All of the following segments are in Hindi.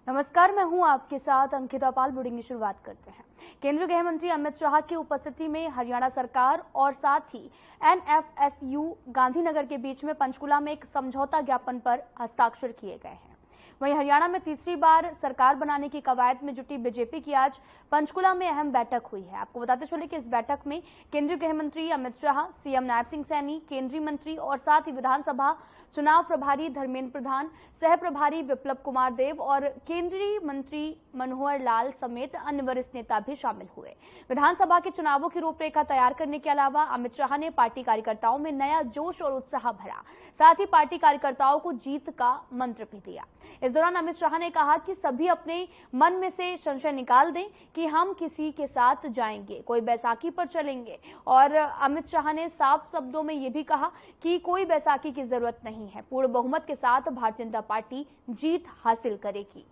नमस्कार, मैं हूं आपके साथ अंकिता पाल। बुलेटिन की शुरुआत करते हैं। केंद्रीय गृह मंत्री अमित शाह की उपस्थिति में हरियाणा सरकार और साथ ही NFSU गांधीनगर के बीच में पंचकुला में एक समझौता ज्ञापन पर हस्ताक्षर किए गए हैं। वहीं हरियाणा में तीसरी बार सरकार बनाने की कवायद में जुटी बीजेपी की आज पंचकुला में अहम बैठक हुई है। आपको बताते चले कि इस बैठक में केंद्रीय गृह मंत्री अमित शाह, सीएम नायब सिंह सैनी, केंद्रीय मंत्री और साथ ही विधानसभा चुनाव प्रभारी धर्मेंद्र प्रधान, सह प्रभारी विप्लव कुमार देव और केंद्रीय मंत्री मनोहर लाल समेत अन्य वरिष्ठ नेता भी शामिल हुए। विधानसभा के चुनावों की रूपरेखा तैयार करने के अलावा अमित शाह ने पार्टी कार्यकर्ताओं में नया जोश और उत्साह भरा, साथ ही पार्टी कार्यकर्ताओं को जीत का मंत्र भी दिया। इस दौरान अमित शाह ने कहा कि सभी अपने मन में से संशय निकाल दें कि हम किसी के साथ जाएंगे, कोई बैसाखी पर चलेंगे। और अमित शाह ने साफ शब्दों में यह भी कहा कि कोई बैसाखी की जरूरत नहीं है, पूर्ण बहुमत के साथ भारतीय जनता पार्टी जीत हासिल करेगी।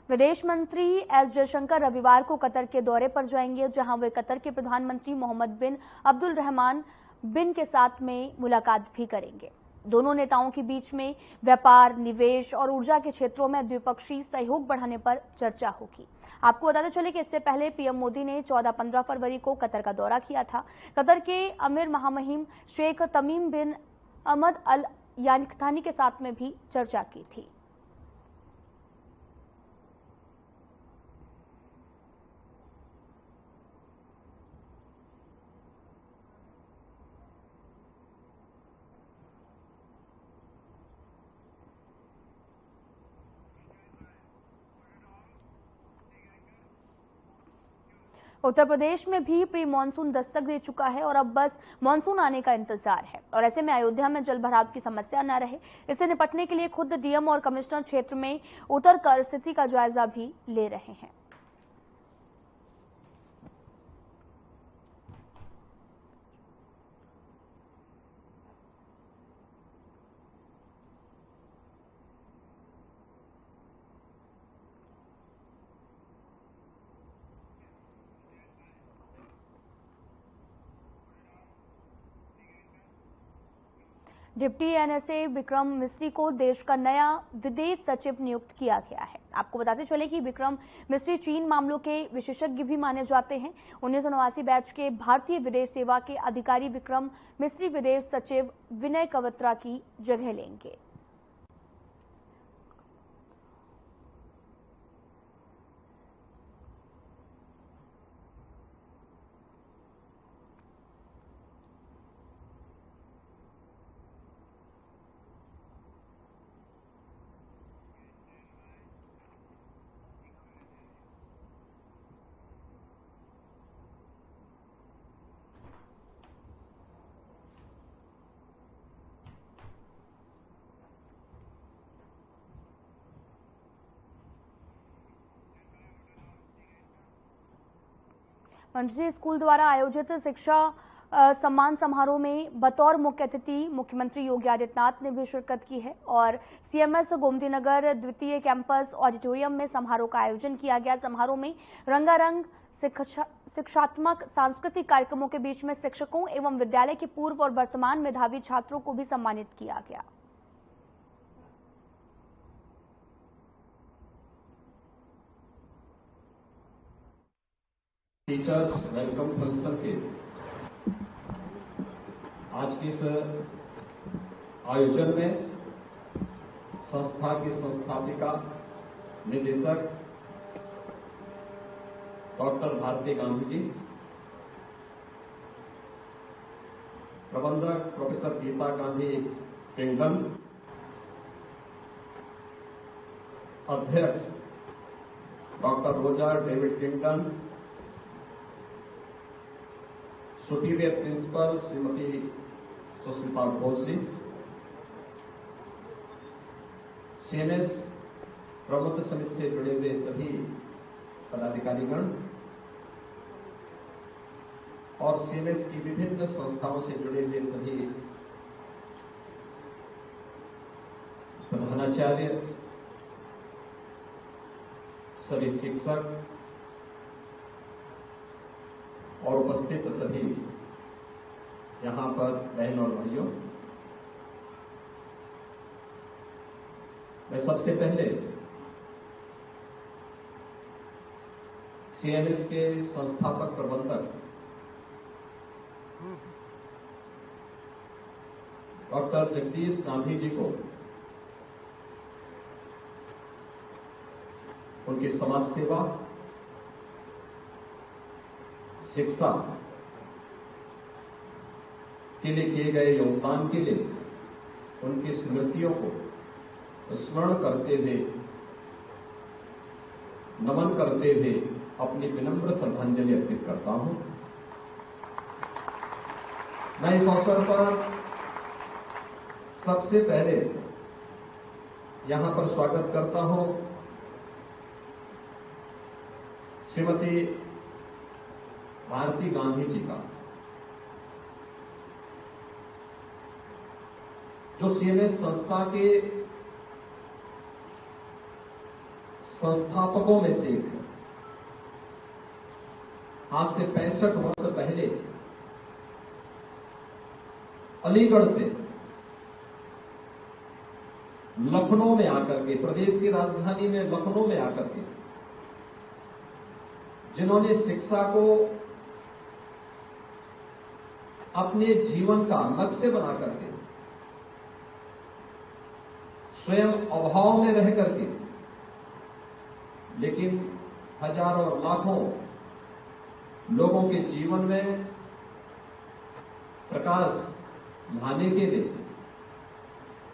विदेश मंत्री एस जयशंकर रविवार को कतर के दौरे पर जाएंगे, जहां वे कतर के प्रधानमंत्री मोहम्मद बिन अब्दुल रहमान बिन के साथ में मुलाकात भी करेंगे। दोनों नेताओं के बीच में व्यापार, निवेश और ऊर्जा के क्षेत्रों में द्विपक्षीय सहयोग बढ़ाने पर चर्चा होगी। आपको बताते चले कि इससे पहले पीएम मोदी ने 14-15 फरवरी को कतर का दौरा किया था। कतर के अमीर महामहिम शेख तमीम बिन अहमद अल यानी के साथ में भी चर्चा की थी। उत्तर प्रदेश में भी प्री मानसून दस्तक दे चुका है और अब बस मानसून आने का इंतजार है। और ऐसे में अयोध्या में जल भराव की समस्या न रहे, इससे निपटने के लिए खुद डीएम और कमिश्नर क्षेत्र में उतरकर स्थिति का जायजा भी ले रहे हैं। डिप्टी एनएसए विक्रम मिस्री को देश का नया विदेश सचिव नियुक्त किया गया है। आपको बताते चले कि विक्रम मिस्री चीन मामलों के विशेषज्ञ भी माने जाते हैं। 1989 बैच के भारतीय विदेश सेवा के अधिकारी विक्रम मिस्री विदेश सचिव विनय कवत्रा की जगह लेंगे। मंत्री स्कूल द्वारा आयोजित शिक्षा सम्मान समारोह में बतौर मुख्य अतिथि मुख्यमंत्री योगी आदित्यनाथ ने भी शिरकत की है और सीएमएस गोमतीनगर द्वितीय कैंपस ऑडिटोरियम में समारोह का आयोजन किया गया। समारोह में रंगारंग शिक्षात्मक सांस्कृतिक कार्यक्रमों के बीच में शिक्षकों एवं विद्यालय के पूर्व और वर्तमान मेधावी छात्रों को भी सम्मानित किया गया। टीचर्स वेलकम फंक्शन के आज के इस आयोजन में संस्था की संस्थापिका निदेशक डॉक्टर भारती गांधी जी, प्रबंधक प्रोफेसर गीता गांधी पिंगल, अध्यक्ष doctor Roger David Kington, superior principal Shrimati Sushmita Ghosh ji, CMS प्रबंध समिति से जुड़े हुए सभी पदाधिकारीगण और सीएमएस की विभिन्न संस्थाओं से जुड़े हुए सभी प्रधानाचार्य, सभी शिक्षक और उपस्थित सभी यहां पर बहन और भाइयों, मैं सबसे पहले सीएमएस के संस्थापक प्रबंधक डॉक्टर जगदीश गांधी जी को उनकी समाज सेवा, शिक्षा के लिए किए गए योगदान के लिए उनकी स्मृतियों को स्मरण करते हुए, नमन करते हुए अपनी विनम्र श्रद्धांजलि अर्पित करता हूं। मैं इस अवसर पर सबसे पहले यहां पर स्वागत करता हूं श्रीमती भारती गांधी जी का, जो सीएमएस संस्था के संस्थापकों में से एक है। आज से 65 वर्ष पहले अलीगढ़ से लखनऊ में आकर के, प्रदेश की राजधानी में लखनऊ में आकर के, जिन्होंने शिक्षा को अपने जीवन का लक्ष्य बना करके, स्वयं अभाव में रह करके, लेकिन हजारों और लाखों लोगों के जीवन में प्रकाश लाने के लिए,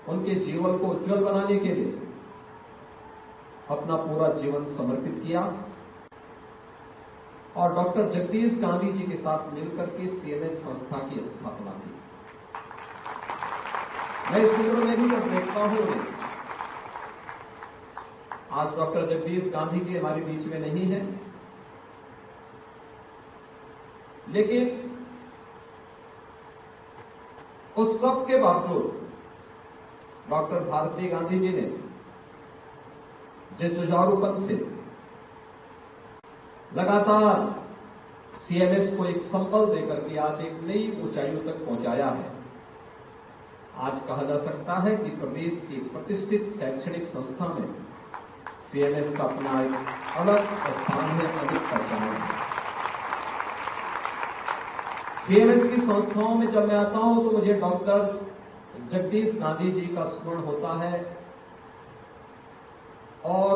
उनके जीवन को उज्जवल बनाने के लिए अपना पूरा जीवन समर्पित किया और डॉक्टर जगदीश गांधी जी के साथ मिलकर के सीएमएस संस्था की स्थापना की। मैं इस चित्र में भी जब देखता हूं, आज डॉक्टर जगदीश गांधी जी हमारे बीच में नहीं है, लेकिन उस सब के बावजूद डॉक्टर भारती गांधी जी ने जिस जुझारूपन से लगातार सीएमएस को एक संबल देकर के आज एक नई ऊंचाइयों तक पहुंचाया है, आज कहा जा सकता है कि प्रदेश की प्रतिष्ठित शैक्षणिक संस्था में सीएमएस का अपना एक अलग स्थान है, अधिक पहचान है। सीएमएस की संस्थाओं में जब मैं आता हूं तो मुझे डॉक्टर जगदीश गांधी जी का स्मरण होता है और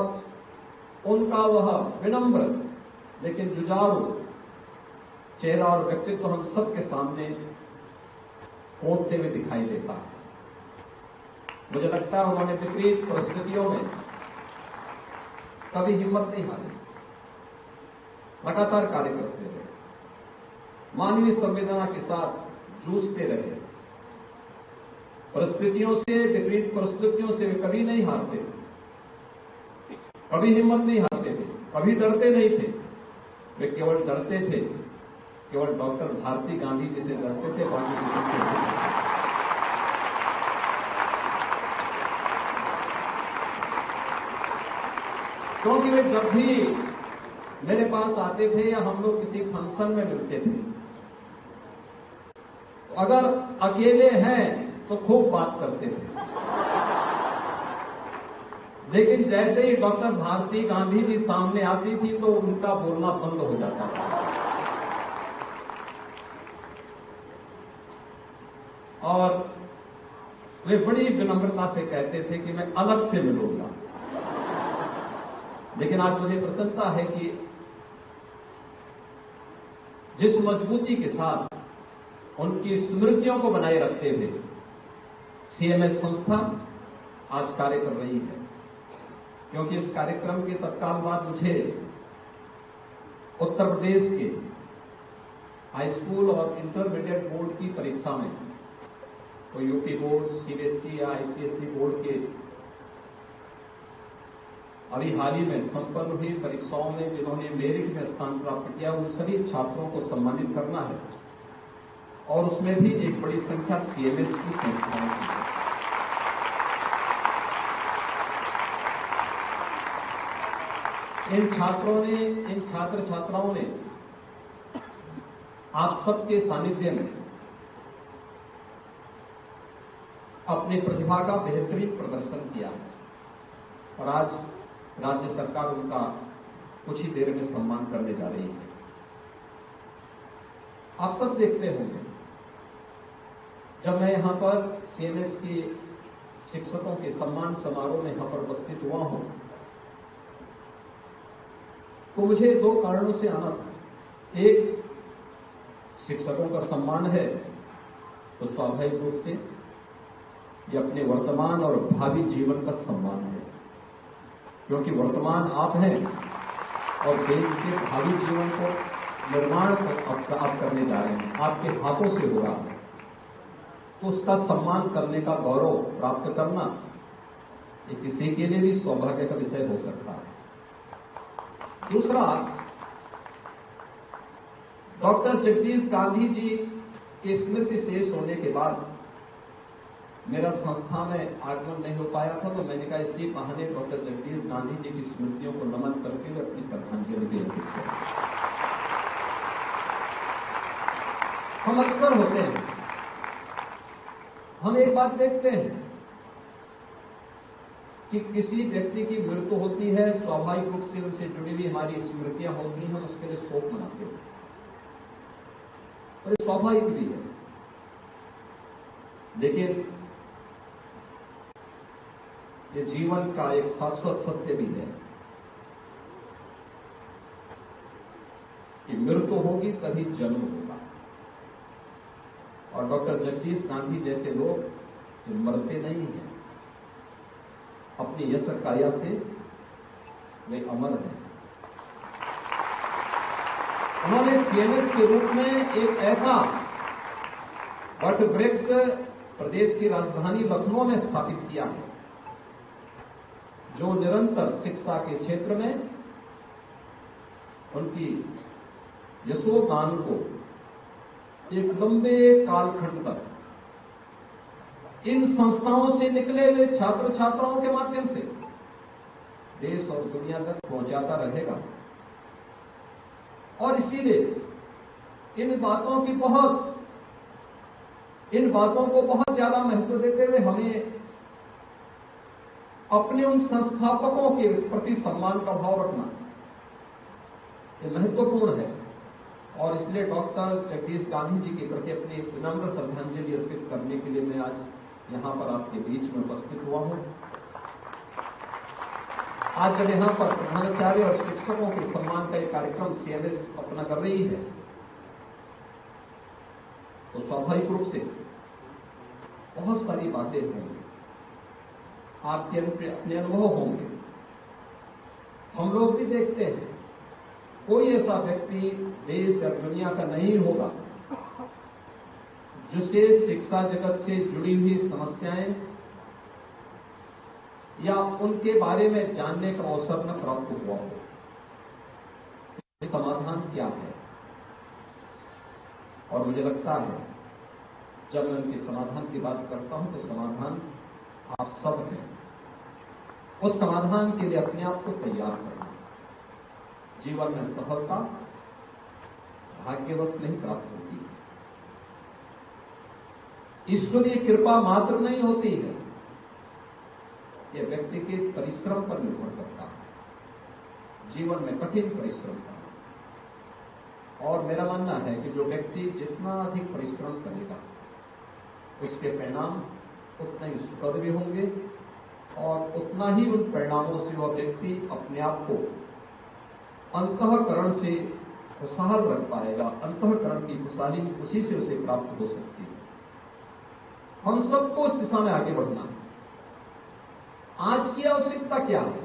उनका वह विनम्र लेकिन जुझारू चेहरा और व्यक्तित्व हम सबके सामने होते हुए दिखाई देता है। मुझे लगता है उन्होंने विपरीत परिस्थितियों में कभी हिम्मत नहीं हारी, लगातार कार्य करते रहे, मानवीय संवेदना के साथ जूझते रहे, परिस्थितियों से, विपरीत परिस्थितियों से वे कभी नहीं हारते, कभी हिम्मत नहीं हारते थे, कभी डरते नहीं थे। वे केवल डरते थे, केवल डॉक्टर भारती गांधी जी से डरते थे, बाकी किसी से नहीं। क्योंकि वे जब भी मेरे पास आते थे या हम लोग किसी फंक्शन में मिलते थे, तो अगर अकेले हैं तो खूब बात करते थे, लेकिन जैसे ही डॉक्टर भारती गांधी जी सामने आती थी तो उनका बोलना बंद हो जाता था। और वे बड़ी विनम्रता से कहते थे कि मैं अलग से मिलूंगा। लेकिन आज मुझे प्रसन्नता है कि जिस मजबूती के साथ उनकी स्मृतियों को बनाए रखते हुए सीएमएस संस्था आज कार्य कर रही है, क्योंकि इस कार्यक्रम के तत्काल बाद मुझे उत्तर प्रदेश के हाई स्कूल और इंटरमीडिएट बोर्ड की परीक्षा में, तो यूपी बोर्ड, सीबीएसई या आईसीएसई बोर्ड के अभी हाल ही में संपन्न हुई परीक्षाओं में जिन्होंने मेरिट में स्थान प्राप्त किया उन सभी छात्रों को सम्मानित करना है और उसमें भी एक बड़ी संख्या सीएमएस की संस्थाओं की है। इन छात्र छात्राओं ने आप सबके सानिध्य में अपनी प्रतिभा का बेहतरीन प्रदर्शन किया और आज राज्य सरकार उनका कुछ ही देर में सम्मान करने जा रही है। आप सब देखते होंगे, जब मैं यहां पर सीएमएस के शिक्षकों के सम्मान समारोह में यहां पर उपस्थित हुआ हूं, तो मुझे दो कारणों से आना था। एक, शिक्षकों का सम्मान है तो स्वाभाविक रूप से ये अपने वर्तमान और भावी जीवन का सम्मान है, क्योंकि वर्तमान आप हैं और देश के भावी जीवन को निर्माण आप करने जा रहे हैं, आपके हाथों से हो रहा है, तो उसका सम्मान करने का गौरव प्राप्त करना ये किसी के लिए भी सौभाग्य का विषय हो सकता है। दूसरा, डॉक्टर जगदीश गांधी जी की स्मृति शेष होने के बाद मेरा संस्था में आगमन नहीं हो पाया था, तो मैंने कहा इसी बहाने डॉक्टर जगदीश गांधी जी की स्मृतियों को नमन करते हुए अपनी श्रद्धांजलि भी अर्पित करें। हम अक्सर होते हैं, हम एक बात देखते हैं कि किसी व्यक्ति की मृत्यु होती है, स्वाभाविक रूप से उनसे जुड़ी हुई हमारी स्मृतियां होती हैं, हम उसके लिए शोक मनाते हैं और ये स्वाभाविक भी है। लेकिन ये जीवन का एक शाश्वत सत्य भी है कि मृत्यु होगी तभी जन्म होगा, और डॉक्टर जगदीश गांधी जैसे लोग जो मरते नहीं हैं, अपनी यश काया से वे अमर हैं। उन्होंने सीएमएस के रूप में एक ऐसा वट वृक्ष प्रदेश की राजधानी लखनऊ में स्थापित किया है जो निरंतर शिक्षा के क्षेत्र में उनकी यशोगान को एक लंबे कालखंड तक इन संस्थाओं से निकले हुए छात्र छात्राओं के माध्यम से देश और दुनिया तक पहुंचाता रहेगा। और इसीलिए इन बातों को बहुत ज्यादा महत्व देते हुए हमें अपने उन संस्थापकों के प्रति सम्मान का भाव रखना ये महत्वपूर्ण है। और इसलिए डॉक्टर जगदीश गांधी जी के प्रति अपनी विनम्र श्रद्धांजलि अर्पित करने के लिए मैं आज यहां पर आपके बीच में उपस्थित हुआ हूं। आज जब यहां पर प्रधानाचार्य और शिक्षकों के सम्मान का एक कार्यक्रम सीएमएस अपना कर रही है, तो स्वाभाविक रूप से बहुत सारी बातें होंगी, आपके अपने अनुभव होंगे। हम लोग भी देखते हैं, कोई ऐसा व्यक्ति देश या दुनिया का नहीं होगा जिसे शिक्षा जगत से जुड़ी हुई समस्याएं या उनके बारे में जानने का अवसर न प्राप्त हुआ हो। समाधान क्या है? और मुझे लगता है जब मैं उनके समाधान की बात करता हूं तो समाधान आप सब हैं। उस समाधान के लिए अपने आप को तैयार करना। जीवन में सफलता भाग्यवश नहीं प्राप्त होती है, ईश्वरीय कृपा मात्र नहीं होती है, यह व्यक्ति के परिश्रम पर निर्भर करता है, जीवन में कठिन परिश्रम करना। और मेरा मानना है कि जो व्यक्ति जितना अधिक परिश्रम करेगा उसके परिणाम उतना ही सुखद भी होंगे और उतना ही उन परिणामों से वह व्यक्ति अपने आप को अंतःकरण से खुशहाल रख पाएगा। अंतःकरण की खुशहाली उसी से उसे प्राप्त हो सकती है। हम सबको उस दिशा में आगे बढ़ना है। आज की आवश्यकता क्या है?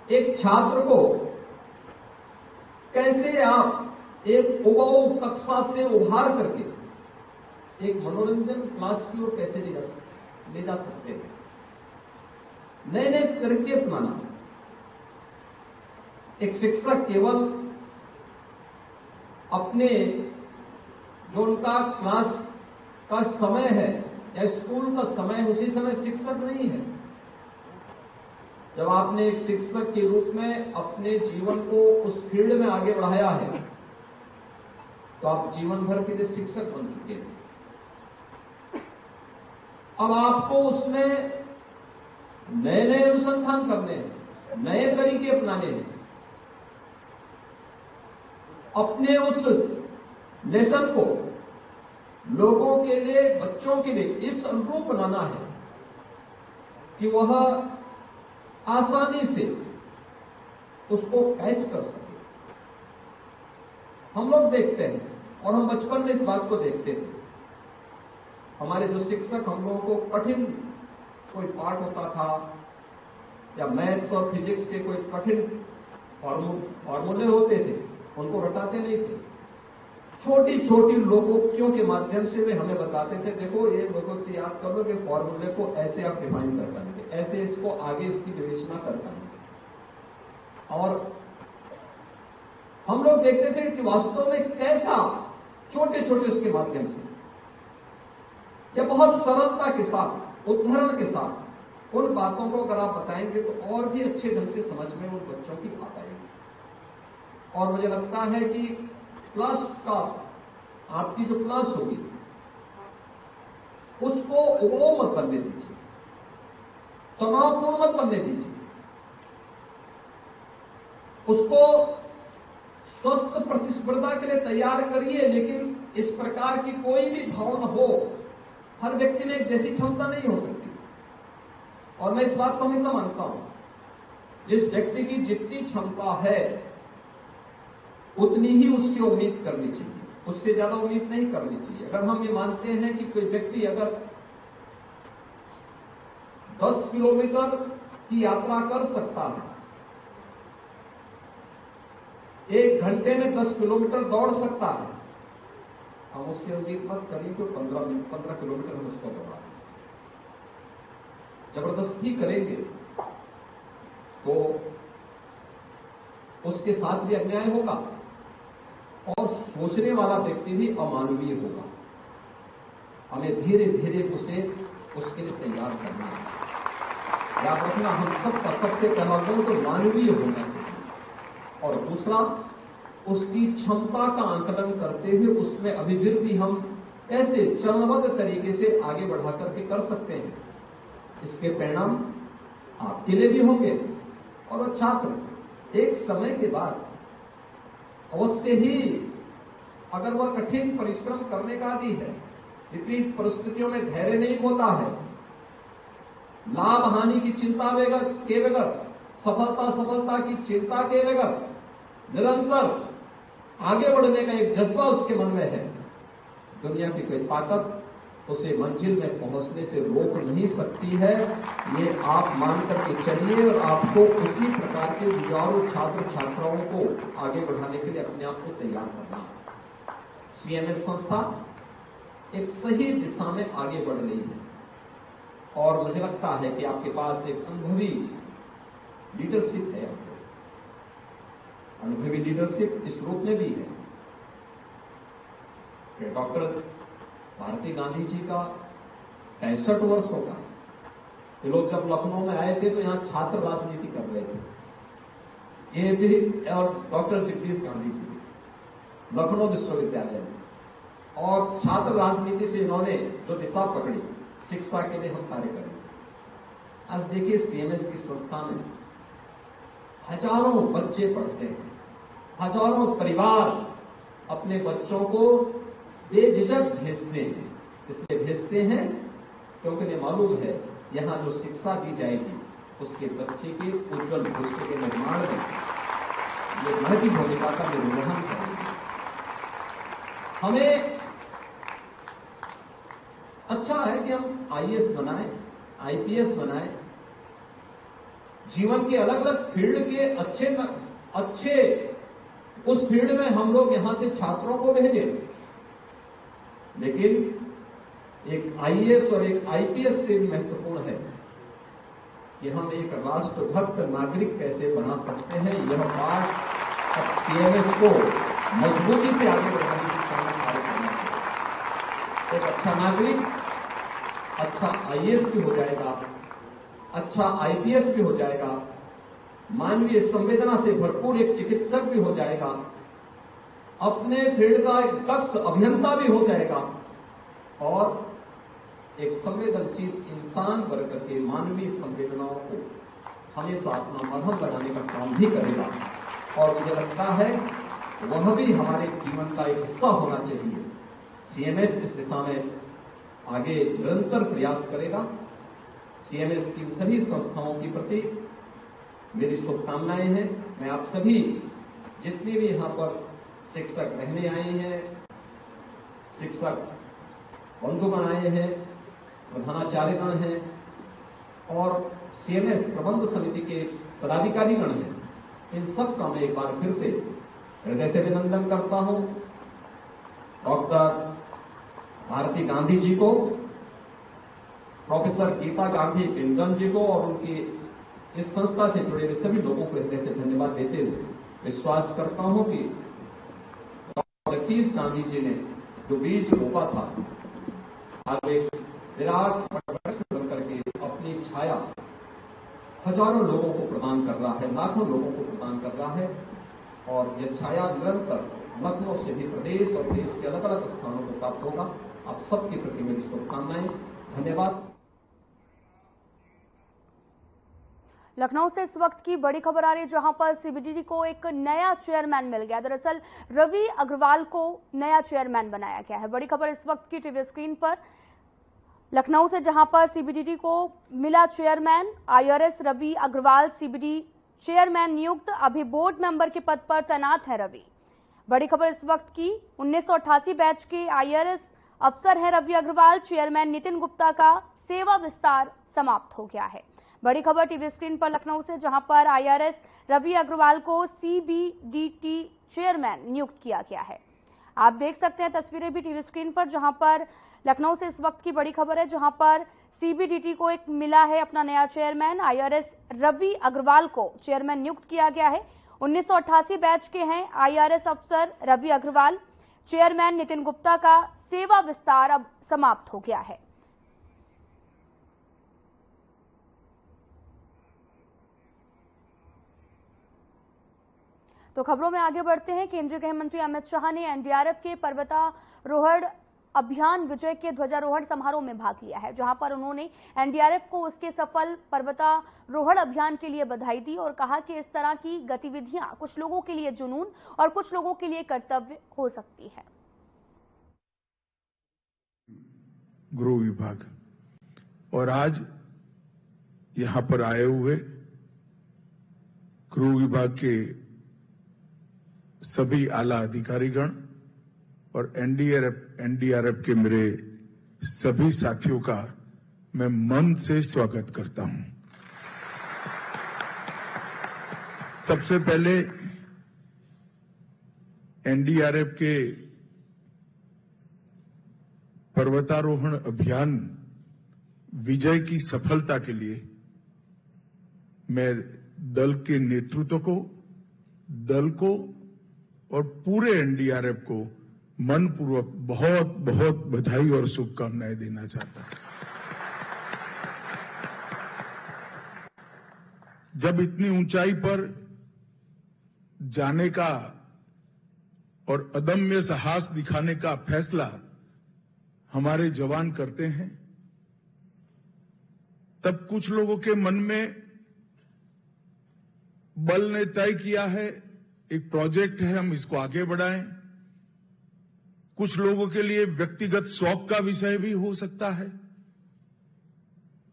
एक छात्र को कैसे आप एक उबाऊ कक्षा से उभार करके एक मनोरंजन क्लास की ओर कैसे ले जा सकते हैं? नए नए तरीके अपनाना। एक शिक्षक केवल अपने जो उनका क्लास का समय है या स्कूल का समय है उसी समय शिक्षक नहीं है। जब आपने एक शिक्षक के रूप में अपने जीवन को उस फील्ड में आगे बढ़ाया है तो आप जीवन भर के लिए शिक्षक बन चुके हैं। अब आपको उसमें नए नए अनुसंधान करने हैं, नए तरीके अपनाने हैं, अपने उस लेसन को लोगों के लिए, बच्चों के लिए इस अनुरूप बनाना है कि वह आसानी से उसको कैच कर सके। हम लोग देखते हैं और हम बचपन में इस बात को देखते थे। हमारे जो शिक्षक हम लोगों को कठिन कोई पाठ होता था या मैथ्स और फिजिक्स के कोई कठिन फॉर्मूले होते थे, उनको रटाते नहीं थे। छोटी छोटी लोकोक्तियों के माध्यम से वे हमें बताते थे, देखो ये लोकोक्ति याद कर लो कि फॉर्मूले को ऐसे आप डिफाइन कर पाएंगे, ऐसे इसको आगे इसकी विवेचना कर पाएंगे। और हम लोग देखते थे कि वास्तव में कैसा छोटे छोटे उसके माध्यम से या बहुत सरलता के साथ, उदाहरण के साथ उन बातों को अगर आप बताएंगे तो और भी अच्छे ढंग से समझ में उन बच्चों की आ पाएगी। और मुझे लगता है कि क्लास का आपकी जो क्लास होगी उसको उबाऊ मत बनने दीजिए, तनावपूर्ण मत बनने दीजिए, उसको स्वस्थ प्रतिस्पर्धा के लिए तैयार करिए। लेकिन इस प्रकार की कोई भी भावना हो, हर व्यक्ति में एक जैसी क्षमता नहीं हो सकती। और मैं इस बात को हमेशा मानता हूं, जिस व्यक्ति की जितनी क्षमता है उतनी ही उससे उम्मीद करनी चाहिए, उससे ज्यादा उम्मीद नहीं करनी चाहिए। अगर हम ये मानते हैं कि कोई व्यक्ति अगर 10 किलोमीटर की यात्रा कर सकता है, 1 घंटे में 10 किलोमीटर दौड़ सकता है, हम उससे उम्मीद मत करिए तो 15 किलोमीटर हम उसको दौड़ा। जबरदस्ती करेंगे तो उसके साथ भी अन्याय होगा और सोचने वाला व्यक्ति भी अमानवीय होगा। हमें धीरे धीरे उसे उसके लिए तैयार करना है। याद रखना, हम सबका सबसे पहला गुण तो मानवीय होना चाहिए और दूसरा उसकी क्षमता का आंकलन करते हुए उसमें अभिवृद्धि हम कैसे चरणबद्ध तरीके से आगे बढ़ा करके कर सकते हैं, इसके परिणाम आपके लिए भी होंगे। और वह छात्र एक समय के बाद अवश्य ही, अगर वह कठिन परिश्रम करने का आदी है, विपरीत परिस्थितियों में धैर्य नहीं खोता है, लाभ हानि की चिंता के बगैर, सफलता की चिंता के बगैर निरंतर आगे बढ़ने का एक जज्बा उसके मन में है, दुनिया की कोई ताकत उसे मंजिल में पहुंचने से रोक नहीं सकती है। ये आप मान करके चलिए और आपको उसी प्रकार के जुझारू छात्र छात्राओं को आगे बढ़ाने के लिए अपने आप को तैयार करना है। सीएमएस संस्था एक सही दिशा में आगे बढ़ रही है और मुझे लगता है कि आपके पास एक अनुभवी लीडरशिप है। अनुभवी लीडरशिप इस रूप में भी है कि डॉक्टर भारती गांधी जी का 65 वर्ष होगा। ये लोग जब लखनऊ में आए थे तो यहां छात्र राजनीति कर रहे थे, ये भी और डॉक्टर जगदीश गांधी जी लखनऊ विश्वविद्यालय में, और छात्र राजनीति से इन्होंने जो दिशा पकड़ी, शिक्षा के लिए हम कार्य करें। आज देखिए सीएमएस की संस्था में हजारों बच्चे पढ़ते हैं, हजारों परिवार अपने बच्चों को बेझिझक भेजते हैं। इसलिए भेजते हैं क्योंकि उन्हें मालूम है यहां जो शिक्षा दी जाएगी उसके बच्चे के उज्जवल भविष्य के निर्माण में ये महती भूमिका का निर्वहन करेगी। हमें अच्छा है कि हम आईएएस बनाएं, आईपीएस बनाएं, जीवन के अलग अलग फील्ड के अच्छे उस फील्ड में हम लोग यहां से छात्रों को भेजें। लेकिन एक आईएएस और एक आईपीएस से भी महत्वपूर्ण है कि हम एक राष्ट्रभक्त नागरिक कैसे बना सकते हैं, यह पाठ अब सीएमएस को मजबूती से आगे बढ़ाने की कार्य करना है। एक अच्छा नागरिक अच्छा आईएएस भी हो जाएगा, अच्छा आईपीएस भी हो जाएगा, मानवीय संवेदना से भरपूर एक चिकित्सक भी हो जाएगा, अपने फील्ड का एक दक्ष अभियंता भी हो जाएगा और एक संवेदनशील इंसान बनकर के मानवीय संवेदनाओं को हमेशा अपना मरहम बनाने का काम भी करेगा। और मुझे लगता है वह भी हमारे जीवन का एक हिस्सा होना चाहिए। सीएमएस इस दिशा में आगे निरंतर प्रयास करेगा। सीएमएस की सभी संस्थाओं के प्रति मेरी शुभकामनाएं हैं। मैं आप सभी जितने भी यहां पर शिक्षक रहने आए हैं, शिक्षक बंधुगण आए हैं, प्रधानाचार्यगण हैं और सीएमएस प्रबंध समिति के पदाधिकारीगण हैं, इन सब का मैं एक बार फिर से हृदय से अभिनंदन करता हूं। डॉक्टर भारती गांधी जी को, प्रोफेसर गीता गांधी पिंगन जी को और उनकी इस संस्था से जुड़े हुए सभी लोगों को हृदय से धन्यवाद देते हुए विश्वास करता हूं कि डॉक्टर जगदीश गांधी जी ने जो बीज रोपा था, आज एक विराट वृक्ष बनकर के अपनी छाया हजारों लोगों को प्रदान कर रहा है, लाखों लोगों को प्रदान कर रहा है और यह छाया निरंतर लखनऊ से भी प्रदेश और देश के अलग अलग स्थानों को प्राप्त होगा। आप सबके प्रति मेरी शुभकामनाएं। धन्यवाद। लखनऊ से इस वक्त की बड़ी खबर आ रही है, जहां पर सीबीडीटी को एक नया चेयरमैन मिल गया। दरअसल रवि अग्रवाल को नया चेयरमैन बनाया गया है। बड़ी खबर इस वक्त की टीवी स्क्रीन पर लखनऊ से, जहां पर सीबीडीटी को मिला chairman. IRS Ravi Agrawal CBD chairman नियुक्त। अभी बोर्ड मेंबर के पद पर तैनात है रवि। बड़ी खबर इस वक्त की 1988 बैच के आईआरएस अफसर है रवि अग्रवाल। चेयरमैन नितिन गुप्ता का सेवा विस्तार समाप्त हो गया है। बड़ी खबर टीवी स्क्रीन पर लखनऊ से, जहां पर आईआरएस रवि अग्रवाल को सीबीडीटी चेयरमैन नियुक्त किया गया है। आप देख सकते हैं तस्वीरें भी टीवी स्क्रीन पर, जहां पर लखनऊ से इस वक्त की बड़ी खबर है, जहां पर सीबीडीटी को एक मिला है अपना नया चेयरमैन। आईआरएस रवि अग्रवाल को चेयरमैन नियुक्त किया गया है। 1988 बैच के हैं आईआरएस अफसर रवि अग्रवाल। चेयरमैन नितिन गुप्ता का सेवा विस्तार अब समाप्त हो गया है। तो खबरों में आगे बढ़ते हैं। केंद्रीय गृह मंत्री अमित शाह ने एनडीआरएफ के पर्वतारोहण अभियान विजय के ध्वजारोहण समारोह में भाग लिया है, जहां पर उन्होंने एनडीआरएफ को उसके सफल पर्वतारोहण अभियान के लिए बधाई दी और कहा कि इस तरह की गतिविधियां कुछ लोगों के लिए जुनून और कुछ लोगों के लिए कर्तव्य हो सकती है। गृह विभाग और आज यहां पर आए हुए गृह विभाग के सभी आला अधिकारीगण और एनडीआरएफ के मेरे सभी साथियों का मैं मन से स्वागत करता हूं। सबसे पहले एनडीआरएफ के पर्वतारोहण अभियान विजय की सफलता के लिए मैं दल के नेतृत्व को, दल को और पूरे एनडीआरएफ को मनपूर्वक बहुत बहुत बधाई और शुभकामनाएं देना चाहता हूं। जब इतनी ऊंचाई पर जाने का और अदम्य साहस दिखाने का फैसला हमारे जवान करते हैं, तब कुछ लोगों के मन में बल ने तय किया है एक प्रोजेक्ट है, हम इसको आगे बढ़ाएं। कुछ लोगों के लिए व्यक्तिगत शौक का विषय भी हो सकता है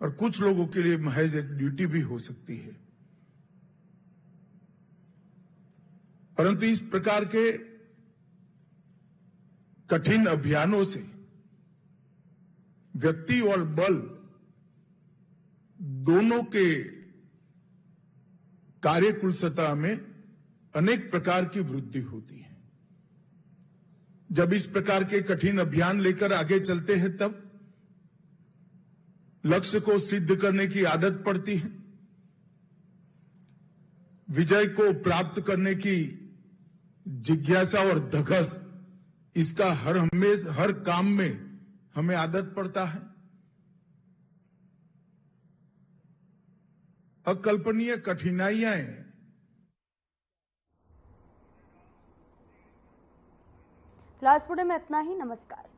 और कुछ लोगों के लिए महज एक ड्यूटी भी हो सकती है। परंतु इस प्रकार के कठिन अभियानों से व्यक्ति और बल दोनों के कार्यकुशलता में अनेक प्रकार की वृद्धि होती है। जब इस प्रकार के कठिन अभियान लेकर आगे चलते हैं, तब लक्ष्य को सिद्ध करने की आदत पड़ती है। विजय को प्राप्त करने की जिज्ञासा और धगस, इसका हर काम में हमें आदत पड़ता है। अकल्पनीय कठिनाइयां फिलहाल इस वीडियो में इतना ही। नमस्कार।